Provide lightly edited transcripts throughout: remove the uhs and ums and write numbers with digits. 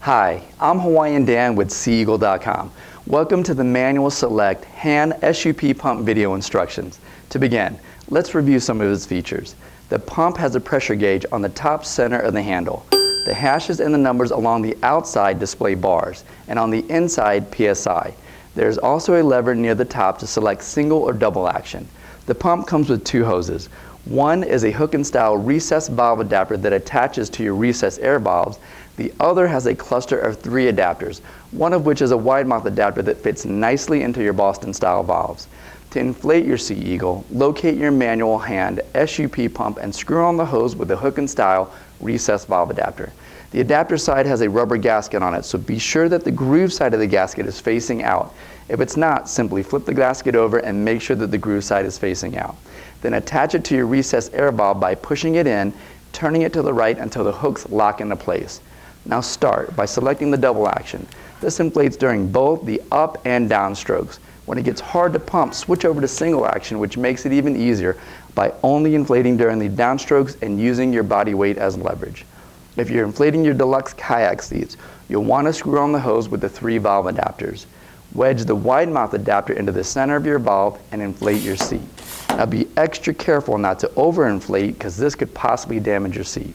Hi, I'm Hawaiian Dan with SeaEagle.com. Welcome to the Manual Select Hand SUP Pump video instructions. To begin, let's review some of its features. The pump has a pressure gauge on the top center of the handle. The hashes and the numbers along the outside display bars, and on the inside PSI. There's also a lever near the top to select single or double action. The pump comes with two hoses. One is a hook and style recessed valve adapter that attaches to your recessed air valves. The other has a cluster of 3 adapters, one of which is a wide mouth adapter that fits nicely into your Boston style valves. To inflate your Sea Eagle, locate your manual hand SUP pump and screw on the hose with the hook and style recessed valve adapter. The adapter side has a rubber gasket on it, so be sure that the groove side of the gasket is facing out. If it's not, simply flip the gasket over and make sure that the groove side is facing out. Then attach it to your recessed air valve by pushing it in, turning it to the right until the hooks lock into place. Now start by selecting the double action. This inflates during both the up and down strokes. When it gets hard to pump, switch over to single action, which makes it even easier by only inflating during the downstrokes and using your body weight as leverage. If you're inflating your deluxe kayak seats, you'll want to screw on the hose with the 3 valve adapters. Wedge the wide mouth adapter into the center of your valve and inflate your seat. Now be extra careful not to overinflate because this could possibly damage your seat.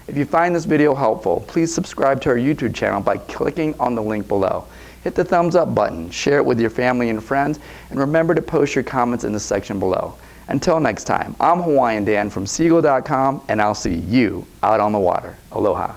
If you find this video helpful, please subscribe to our YouTube channel by clicking on the link below. Hit the thumbs up button, share it with your family and friends, and remember to post your comments in the section below. Until next time, I'm Hawaiian Dan from SeaEagle.com, and I'll see you out on the water. Aloha.